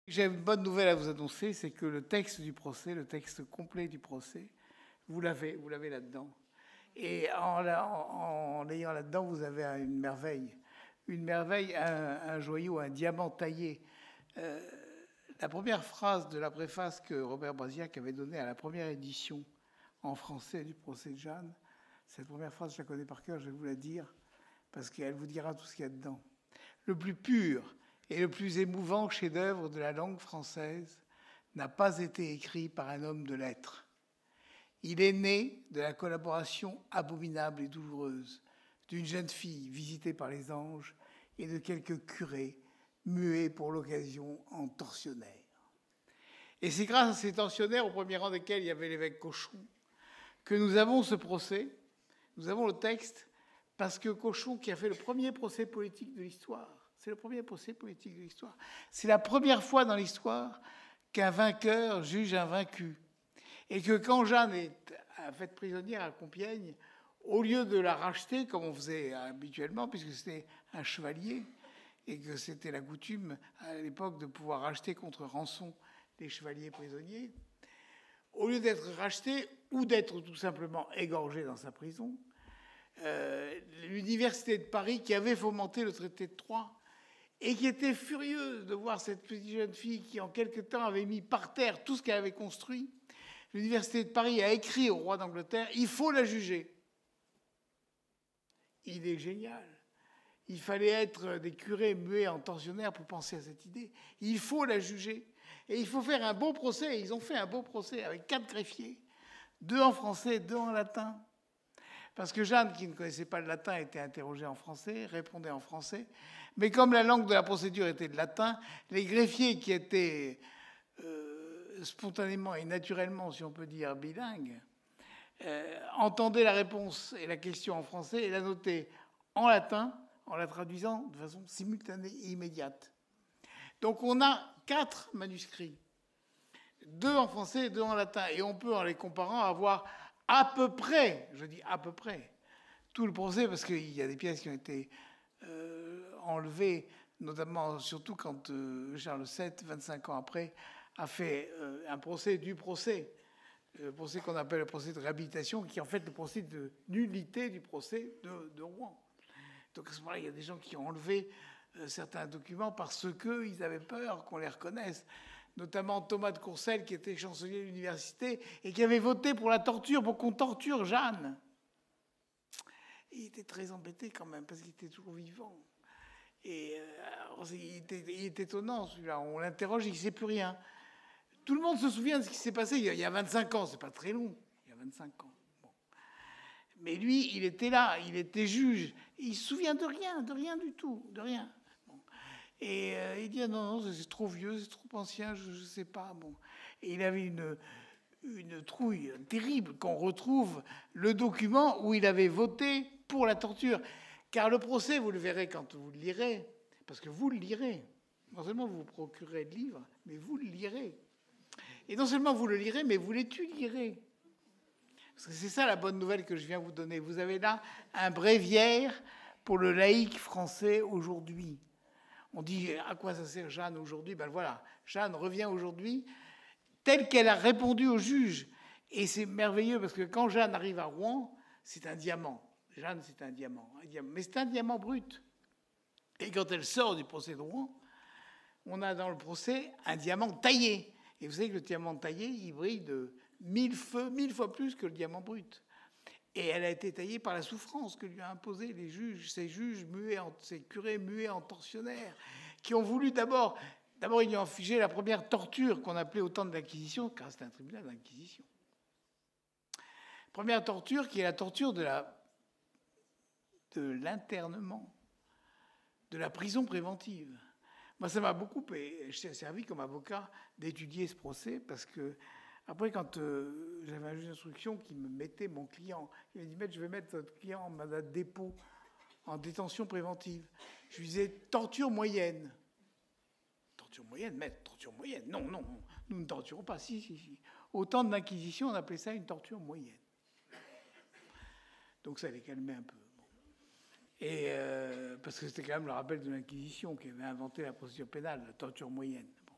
J'ai une bonne nouvelle à vous annoncer, c'est que le texte du procès, le texte complet du procès, vous l'avez là-dedans. Et en l'ayant là-dedans, vous avez une merveille, un joyau, un diamant taillé. La première phrase de la préface que Robert Brasiac avait donnée à la première édition en français du procès de Jeanne, cette première phrase, je la connais par cœur, je vais vous la dire, parce qu'elle vous dira tout ce qu'il y a dedans. Le plus pur et le plus émouvant chef-d'œuvre de la langue française n'a pas été écrit par un homme de lettres. Il est né de la collaboration abominable et douloureuse d'une jeune fille visitée par les anges et de quelques curés muets pour l'occasion en tortionnaires. Et c'est grâce à ces tortionnaires, au premier rang desquels il y avait l'évêque Cochon, que nous avons ce procès, nous avons le texte, parce que Cochon, qui a fait le premier procès politique de l'histoire, c'est le premier procès politique de l'histoire, c'est la première fois dans l'histoire qu'un vainqueur juge un vaincu. Et que quand Jeanne est faite prisonnière à Compiègne, au lieu de la racheter, comme on faisait habituellement, puisque c'était un chevalier, et que c'était la coutume à l'époque de pouvoir racheter contre rançon les chevaliers prisonniers, au lieu d'être racheté ou d'être tout simplement égorgé dans sa prison, l'université de Paris, qui avait fomenté le traité de Troyes, et qui était furieuse de voir cette petite jeune fille qui, en quelque temps, avait mis par terre tout ce qu'elle avait construit, l'université de Paris a écrit au roi d'Angleterre « Il faut la juger ». Idée géniale. Il fallait être des curés muets en tortionnaire pour penser à cette idée. Il faut la juger. Et il faut faire un beau procès. Et ils ont fait un beau procès avec 4 greffiers, 2 en français, 2 en latin. Parce que Jeanne, qui ne connaissait pas le latin, était interrogée en français, répondait en français. Mais comme la langue de la procédure était le latin, les greffiers qui étaient spontanément et naturellement, si on peut dire, bilingues, entendaient la réponse et la question en français et la notaient en latin, en la traduisant de façon simultanée et immédiate. Donc on a 4 manuscrits, 2 en français et 2 en latin. Et on peut, en les comparant, avoir à peu près, je dis à peu près, tout le procès, parce qu'il y a des pièces qui ont été enlevées, notamment, surtout quand Charles VII, 25 ans après, a fait un procès du procès, le procès qu'on appelle le procès de réhabilitation, qui est en fait le procès de nullité du procès de Rouen. Donc à ce moment-là, il y a des gens qui ont enlevé certains documents parce qu'ils avaient peur qu'on les reconnaisse, notamment Thomas de Courcelles, qui était chancelier de l'université et qui avait voté pour la torture, pour qu'on torture Jeanne. Et il était très embêté quand même, parce qu'il était toujours vivant. Et il est étonnant, celui-là. On l'interroge, il ne sait plus rien. Tout le monde se souvient de ce qui s'est passé il y a 25 ans. C'est pas très long, il y a 25 ans. Bon. Mais lui, il était là, il était juge. Il ne se souvient de rien du tout, de rien. Bon. Et il dit, non, c'est trop vieux, c'est trop ancien, je ne sais pas. Bon. Et il avait une trouille terrible qu'on retrouve le document où il avait voté pour la torture. Car le procès, vous le verrez quand vous le lirez, parce que vous le lirez. Non seulement vous vous procurez le livre, mais vous le lirez. Et non seulement vous le lirez, mais vous l'étudierez. Parce que c'est ça la bonne nouvelle que je viens vous donner. Vous avez là un bréviaire pour le laïc français aujourd'hui. On dit, à quoi ça sert Jeanne aujourd'hui? Ben voilà, Jeanne revient aujourd'hui telle qu'elle a répondu au juge. Et c'est merveilleux, parce que quand Jeanne arrive à Rouen, c'est un diamant. Jeanne, c'est un diamant. Mais c'est un diamant brut. Et quand elle sort du procès de Rouen, on a dans le procès un diamant taillé. Et vous savez que le diamant taillé, il brille de 1000 fois plus que le diamant brut. Et elle a été taillée par la souffrance que lui ont imposé les juges, ces curés muets en tortionnaires, qui ont voulu d'abord, ils lui ont infligé la première torture qu'on appelait au temps de l'Inquisition, car c'était un tribunal d'Inquisition. Première torture qui est la torture de l'internement, de la prison préventive. Moi, ça m'a beaucoup servi comme avocat d'étudier ce procès, parce que après, quand j'avais un juge d'instruction qui me mettait mon client, il m'a dit, Maître, je vais mettre votre client en mandat de dépôt, en détention préventive. Je lui disais, torture moyenne. Torture moyenne, maître, torture moyenne. Non, nous ne torturons pas. Si. Au temps de l'Inquisition, on appelait ça une torture moyenne. Donc ça les calmait un peu. Et parce que c'était quand même le rappel de l'Inquisition qui avait inventé la procédure pénale, la torture moyenne. Bon.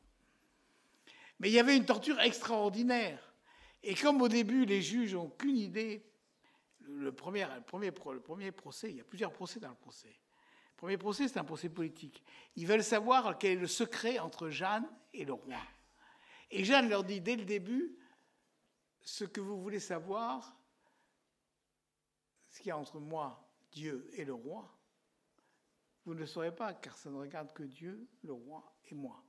Mais il y avait une torture extraordinaire. Et comme au début, les juges n'ont aucune idée, le premier procès, il y a plusieurs procès dans le procès. Le premier procès, c'est un procès politique. Ils veulent savoir quel est le secret entre Jeanne et le roi. Et Jeanne leur dit dès le début, ce que vous voulez savoir, ce qu'il y a entre moi, Dieu et le roi, vous ne le saurez pas, car ça ne regarde que Dieu, le roi et moi.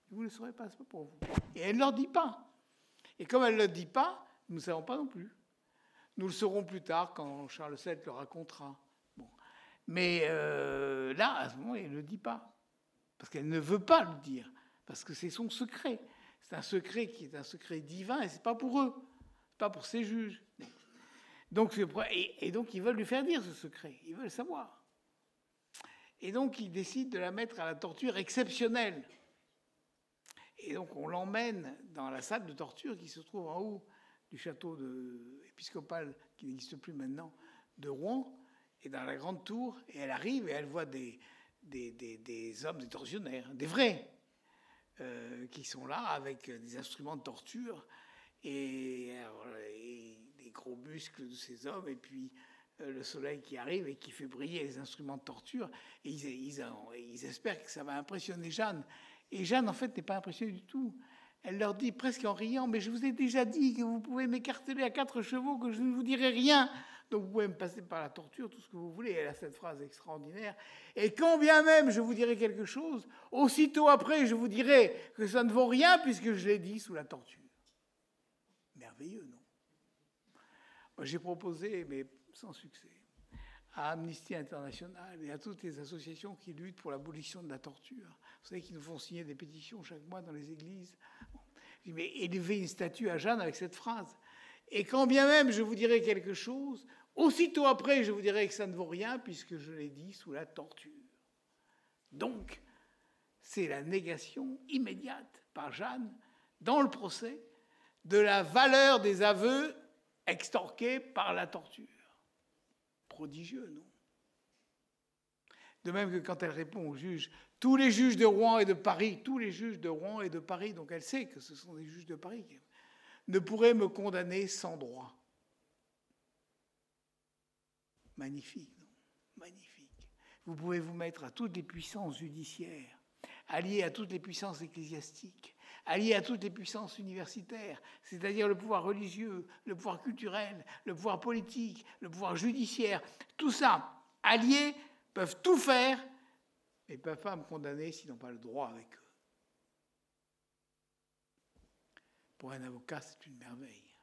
Vous ne le saurez pas, c'est pas pour vous. Et elle ne leur dit pas. Et comme elle ne le dit pas, nous ne savons pas non plus. Nous le saurons plus tard quand Charles VII le racontera. Bon. Mais là, à ce moment, elle ne le dit pas. Parce qu'elle ne veut pas le dire. Parce que c'est son secret. C'est un secret qui est un secret divin et ce n'est pas pour eux. Ce n'est pas pour ces juges. Donc, donc, ils veulent lui faire dire ce secret. Ils veulent savoir. Et donc, ils décident de la mettre à la torture exceptionnelle. Et donc, on l'emmène dans la salle de torture qui se trouve en haut du château épiscopal, qui n'existe plus maintenant, de Rouen, et dans la grande tour. Et elle arrive et elle voit des hommes, des tortionnaires, des vrais, qui sont là avec des instruments de torture et des gros muscles de ces hommes, et puis le soleil qui arrive et qui fait briller les instruments de torture. Et ils espèrent que ça va impressionner Jeanne. Et Jeanne, en fait, n'est pas impressionnée du tout. Elle leur dit, presque en riant, « Mais je vous ai déjà dit que vous pouvez m'écarteler à 4 chevaux, que je ne vous dirai rien. Donc vous pouvez me passer par la torture, tout ce que vous voulez. » Elle a cette phrase extraordinaire. « Et quand bien même je vous dirai quelque chose, aussitôt après, je vous dirai que ça ne vaut rien puisque je l'ai dit sous la torture. » Merveilleux, non? Moi, j'ai proposé, mais sans succès, à Amnesty International et à toutes les associations qui luttent pour l'abolition de la torture. Vous savez qu'ils nous font signer des pétitions chaque mois dans les églises. Je dis, mais élevez une statue à Jeanne avec cette phrase. Et quand bien même je vous dirai quelque chose, aussitôt après je vous dirai que ça ne vaut rien puisque je l'ai dit sous la torture. Donc, c'est la négation immédiate par Jeanne, dans le procès, de la valeur des aveux extorqués par la torture. Prodigieux, non? De même que quand elle répond aux juges, tous les juges de Rouen et de Paris, tous les juges de Rouen et de Paris, donc elle sait que ce sont des juges de Paris, ne pourraient me condamner sans droit. Magnifique, non? Magnifique. Vous pouvez vous mettre à toutes les puissances judiciaires, alliées à toutes les puissances ecclésiastiques, alliées à toutes les puissances universitaires, c'est-à-dire le pouvoir religieux, le pouvoir culturel, le pouvoir politique, le pouvoir judiciaire, tout ça, alliés, peuvent tout faire, mais ne peuvent pas me condamner s'ils n'ont pas le droit avec eux. Pour un avocat, c'est une merveille.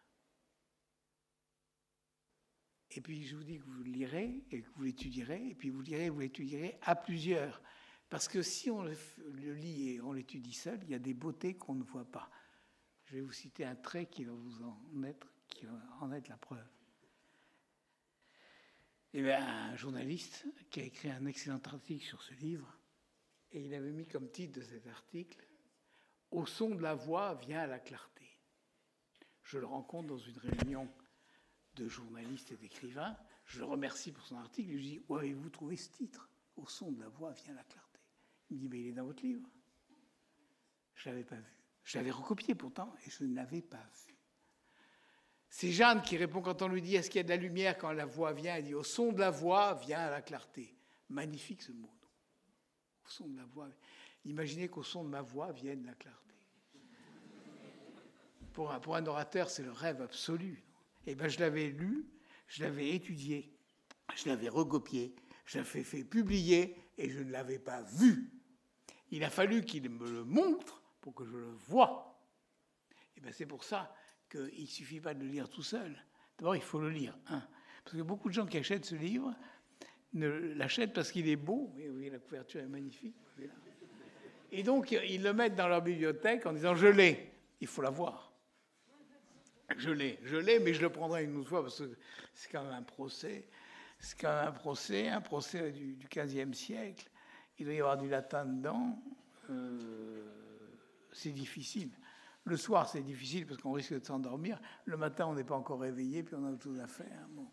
Et puis, je vous dis que vous le lirez et que vous l'étudierez, et puis vous l'étudierez à plusieurs. Parce que si on le lit et on l'étudie seul, il y a des beautés qu'on ne voit pas. Je vais vous citer un trait qui va en être la preuve. Il y avait un journaliste qui a écrit un excellent article sur ce livre, et il avait mis comme titre de cet article « Au son de la voix vient la clarté ». Je le rencontre dans une réunion de journalistes et d'écrivains. Je le remercie pour son article. Je lui dis « Où avez-vous trouvé ce titre ? Au son de la voix vient la clarté ». Il me dit « Mais il est dans votre livre ». Je ne l'avais pas vu. Je l'avais recopié pourtant, et je ne l'avais pas vu. C'est Jeanne qui répond quand on lui dit « Est-ce qu'il y a de la lumière quand la voix vient ?» Elle dit « Au son de la voix vient la clarté ». Magnifique ce mot. Au son de la voix. Imaginez qu'au son de ma voix vienne la clarté. Pour un orateur, c'est le rêve absolu. Eh bien, je l'avais lu, je l'avais étudié, je l'avais recopié, je l'avais fait publier et je ne l'avais pas vu. Il a fallu qu'il me le montre pour que je le voie. Et bien, c'est pour ça qu'il ne suffit pas de le lire tout seul. D'abord, il faut le lire. Parce que beaucoup de gens qui achètent ce livre l'achètent parce qu'il est beau. Oui, la couverture est magnifique. Et donc, ils le mettent dans leur bibliothèque en disant « Je l'ai ». Il faut la voir. Je l'ai, mais je le prendrai une autre fois parce que c'est quand même un procès. C'est quand même un procès du XVe siècle. Il doit y avoir du latin dedans. C'est difficile. Le soir, c'est difficile parce qu'on risque de s'endormir. Le matin, on n'est pas encore réveillé, puis on a autre chose à faire. Bon.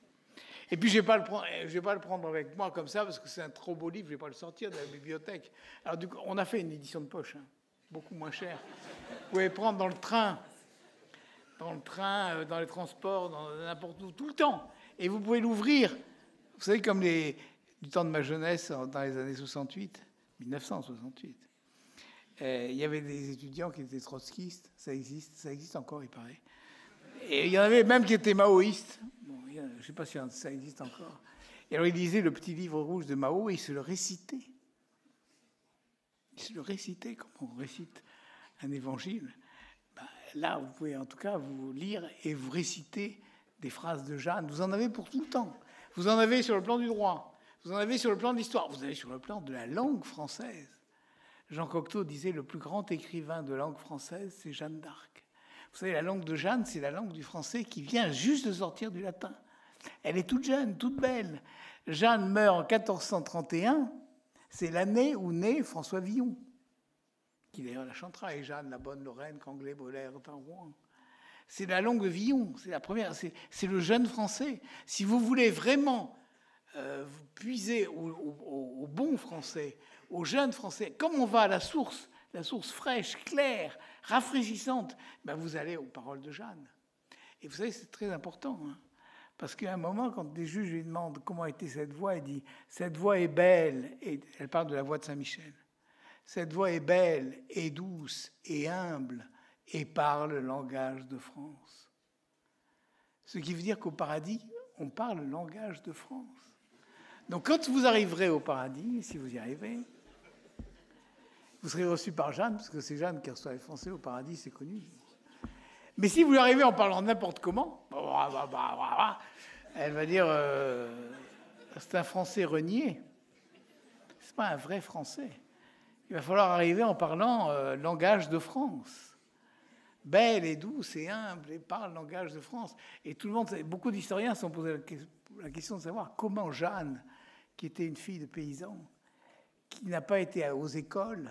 Et puis, je ne vais pas le prendre avec moi comme ça parce que c'est un trop beau livre, je ne vais pas le sortir de la bibliothèque. Alors, du coup, on a fait une édition de poche. beaucoup moins cher. Vous pouvez prendre dans le train, dans les transports, dans n'importe où, tout le temps. Et vous pouvez l'ouvrir. Vous savez, comme du temps de ma jeunesse, dans les années 68, 1968, il y avait des étudiants qui étaient trotskistes. Ça existe encore, il paraît. Et il y en avait même qui étaient maoïstes. Bon, je ne sais pas si ça existe encore. Et alors, il lisait le petit livre rouge de Mao et il se le récitait. Il se le récitait comme on récite un évangile. Ben, là, vous pouvez en tout cas vous lire et vous réciter des phrases de Jeanne. Vous en avez pour tout le temps. Vous en avez sur le plan du droit. Vous en avez sur le plan de l'histoire. Vous en avez sur le plan de la langue française. Jean Cocteau disait le plus grand écrivain de langue française, c'est Jeanne d'Arc. Vous savez, la langue de Jeanne, c'est la langue du français qui vient juste de sortir du latin. Elle est toute jeune, toute belle. Jeanne meurt en 1431. C'est l'année où naît François Villon, qui d'ailleurs la chantera. Et Jeanne, la bonne Lorraine, qu'anglais, Baudelaire, Rouen. C'est la langue de Villon. C'est la première. C'est le jeune français. Si vous voulez vraiment vous puiser au bon français, au jeune français, comme on va à la source fraîche, claire, rafraîchissante, ben vous allez aux paroles de Jeanne. Et vous savez, c'est très important. Hein, parce qu'à un moment, quand des juges lui demandent comment était cette voix, il dit « Cette voix est belle », et elle parle de la voix de Saint-Michel. « Cette voix est belle et douce et humble et parle le langage de France. » Ce qui veut dire qu'au paradis, on parle le langage de France. Donc quand vous arriverez au paradis, si vous y arrivez, vous serez reçu par Jeanne, parce que c'est Jeanne qui reçoit les Français au paradis, c'est connu. Mais si vous y arrivez en parlant n'importe comment, elle va dire c'est un Français renié. C'est pas un vrai Français. Il va falloir arriver en parlant langage de France. Belle et douce et humble, et parle langage de France. Et tout le monde, beaucoup d'historiens se sont posé la question de savoir comment Jeanne, qui était une fille de paysan, qui n'a pas été aux écoles.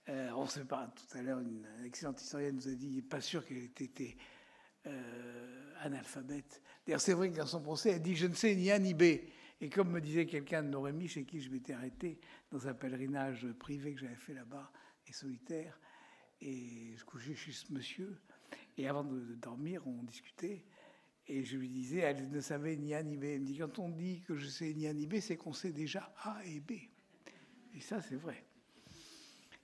On ne sait pas, tout à l'heure, une excellente historienne nous a dit, pas sûr qu'elle ait été analphabète. D'ailleurs, c'est vrai que dans son procès, elle dit « je ne sais ni A ni B ». Et comme me disait quelqu'un de Norémie, chez qui je m'étais arrêté, dans un pèlerinage privé que j'avais fait là-bas, et solitaire, et je couchais chez ce monsieur, et avant de dormir, on discutait, et je lui disais, elle ne savait ni A ni B. Elle me dit, quand on dit que je sais ni A ni B, c'est qu'on sait déjà A et B. Et ça, c'est vrai.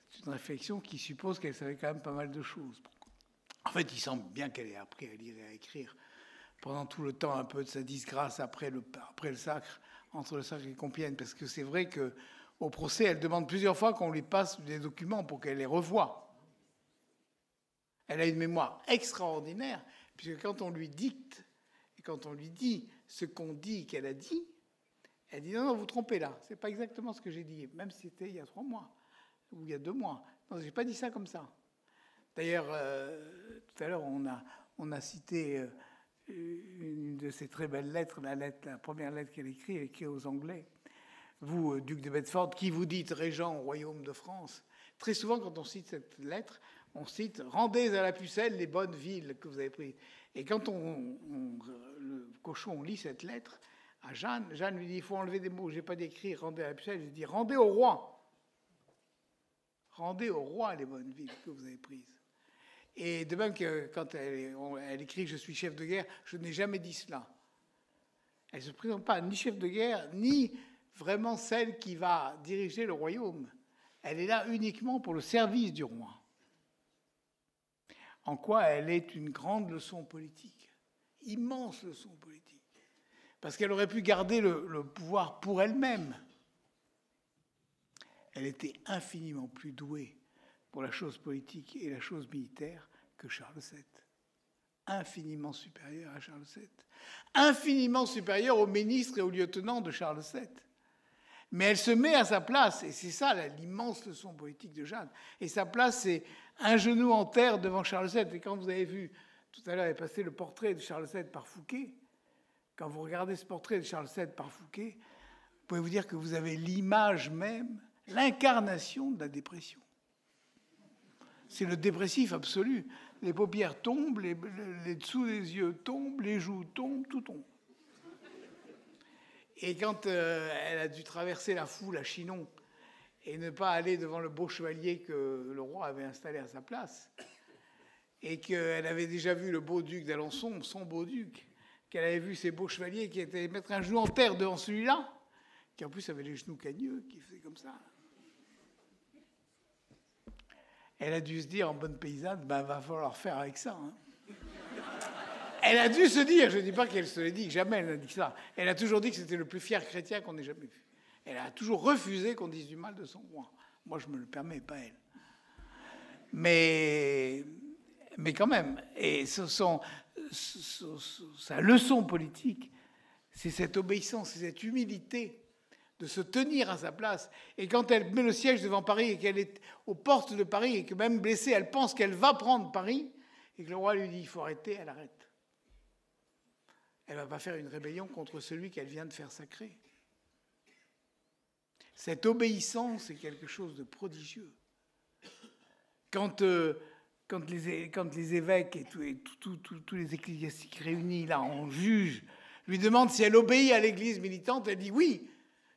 C'est une réflexion qui suppose qu'elle savait quand même pas mal de choses. En fait, il semble bien qu'elle ait appris à lire et à écrire pendant tout le temps un peu de sa disgrâce après le sacre, entre le sacre et Compiègne, parce que c'est vrai qu'au procès, elle demande plusieurs fois qu'on lui passe des documents pour qu'elle les revoie. Elle a une mémoire extraordinaire, puisque quand on lui dicte, et quand on lui dit ce qu'on dit qu'elle a dit, elle dit « Non, vous trompez là, c'est pas exactement ce que j'ai dit, même si c'était il y a 3 mois, ou il y a 2 mois. Non, j'ai pas dit ça comme ça. » D'ailleurs, tout à l'heure, on a cité une de ses très belles lettres, la première lettre qu'elle écrit, elle écrit aux Anglais. Vous, duc de Bedford, qui vous dites régent au royaume de France. Très souvent, quand on cite cette lettre, on cite « Rendez à la pucelle les bonnes villes que vous avez prises ». Et quand le cochon lit cette lettre à Jeanne, Jeanne lui dit « Il faut enlever des mots, je n'ai pas d'écrit, rendez à la pucelle ». Je dis « Rendez au roi. Rendez au roi les bonnes villes que vous avez prises ». Et de même que quand elle écrit « Je suis chef de guerre », je n'ai jamais dit cela. Elle ne se présente pas ni chef de guerre, ni vraiment celle qui va diriger le royaume. Elle est là uniquement pour le service du roi. En quoi elle est une grande leçon politique, immense leçon politique, parce qu'elle aurait pu garder le pouvoir pour elle-même. Elle était infiniment plus douée pour la chose politique et la chose militaire que Charles VII. Infiniment supérieure à Charles VII. Infiniment supérieure aux ministres et aux lieutenants de Charles VII. Mais elle se met à sa place, et c'est ça l'immense leçon politique de Jeanne. Et sa place, c'est un genou en terre devant Charles VII. Et quand vous avez vu, tout à l'heure, est passé le portrait de Charles VII par Fouquet, quand vous regardez ce portrait de Charles VII par Fouquet, vous pouvez vous dire que vous avez l'image même, l'incarnation de la dépression. C'est le dépressif absolu. Les paupières tombent, les dessous des yeux tombent, les joues tombent, tout tombe. Et quand elle a dû traverser la foule à Chinon, et ne pas aller devant le beau chevalier que le roi avait installé à sa place, et qu'elle avait déjà vu le beau duc d'Alençon, son beau duc, qu'elle avait vu ces beaux chevaliers qui étaient mettre un genou en terre devant celui-là, qui en plus avait les genoux cagneux, qui faisait comme ça. Elle a dû se dire, en bonne paysanne, ben, va falloir faire avec ça. Hein. Elle a dû se dire, je ne dis pas qu'elle se l'ait dit, jamais elle n'a dit ça. Elle a toujours dit que c'était le plus fier chrétien qu'on ait jamais vu. Elle a toujours refusé qu'on dise du mal de son roi. Moi, je me le permets, pas elle. Mais quand même, et sa leçon politique, c'est cette obéissance, c'est cette humilité de se tenir à sa place. Et quand elle met le siège devant Paris et qu'elle est aux portes de Paris et que même blessée, elle pense qu'elle va prendre Paris, et que le roi lui dit il faut arrêter, elle arrête. Elle ne va pas faire une rébellion contre celui qu'elle vient de faire sacrer. Cette obéissance est quelque chose de prodigieux. Quand les évêques et tous les ecclésiastiques réunis là en jugent, lui demandent si elle obéit à l'Église militante, elle dit oui,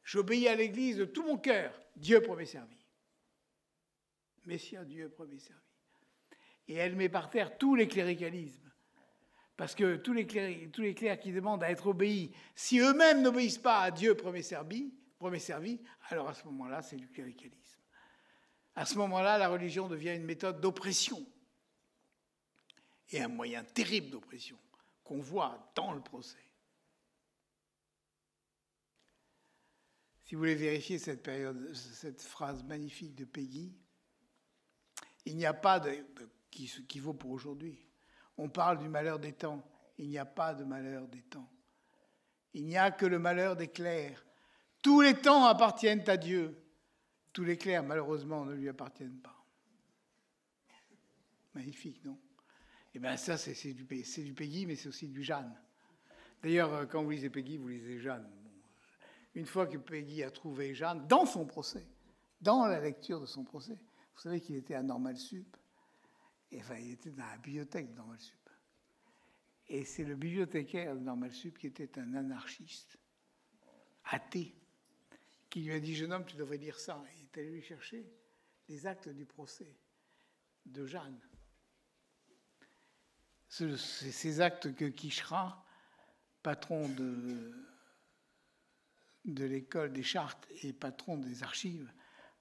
j'obéis à l'Église de tout mon cœur. Dieu premier servi. Messia, Dieu premier servi. Et elle met par terre tous les cléricalismes. Parce que tous les clercs qui demandent à être obéis, si eux-mêmes n'obéissent pas à Dieu premier servi, alors à ce moment-là, c'est du cléricalisme. À ce moment-là, la religion devient une méthode d'oppression. Et un moyen terrible d'oppression qu'on voit dans le procès. Si vous voulez vérifier cette phrase magnifique de Péguy, il n'y a pas qui vaut pour aujourd'hui. On parle du malheur des temps. Il n'y a pas de malheur des temps. Il n'y a que le malheur des clercs. Tous les temps appartiennent à Dieu. Tous les clercs, malheureusement, ne lui appartiennent pas. Magnifique, non? Eh bien, ça, c'est du Péguy, mais c'est aussi du Jeanne. D'ailleurs, quand vous lisez Péguy, vous lisez Jeanne. Bon, une fois que Péguy a trouvé Jeanne, dans son procès, dans la lecture de son procès, vous savez qu'il était à Normal Sup. Enfin, il était dans la bibliothèque de Normal Sup. Et c'est le bibliothécaire de Normal Sup qui était un anarchiste, athée, qui lui a dit « Jeune homme, tu devrais lire ça ». Il est allé lui chercher les actes du procès de Jeanne. Ces actes que Quicherat, patron de l'école des Chartes et patron des archives,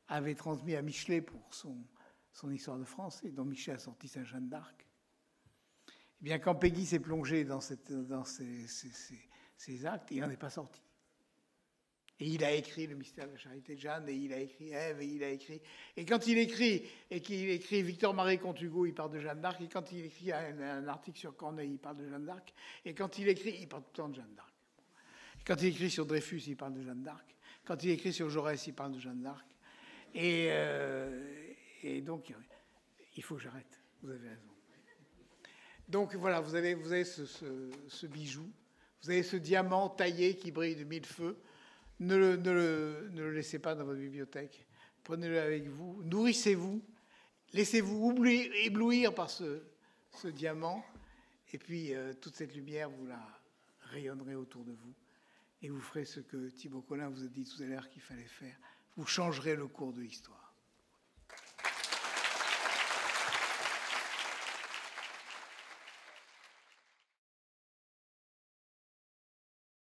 avait transmis à Michelet pour son histoire de France, et dont Michelet a sorti sa Jeanne d'Arc. Eh bien, quand Péguy s'est plongé dans ces actes, il n'en est pas sorti. Et il a écrit Le mystère de la charité de Jeanne, et il a écrit Ève, et il a écrit... Et quand il écrit, Victor-Marie contre Hugo, il parle de Jeanne d'Arc, et quand il écrit un article sur Corneille, il parle de Jeanne d'Arc, et quand il écrit, il parle tout le temps de Jeanne d'Arc. Et quand il écrit sur Dreyfus, il parle de Jeanne d'Arc. Quand il écrit sur Jaurès, il parle de Jeanne d'Arc. Et donc, il faut que j'arrête. Vous avez raison. Donc voilà, vous avez ce bijou, vous avez ce diamant taillé qui brille de mille feux. Ne le laissez pas dans votre bibliothèque. Prenez-le avec vous, nourrissez-vous, laissez-vous éblouir par ce diamant, et puis toute cette lumière, vous la rayonnerez autour de vous, et vous ferez ce que Thibaut Collin vous a dit tout à l'heure qu'il fallait faire. Vous changerez le cours de l'histoire.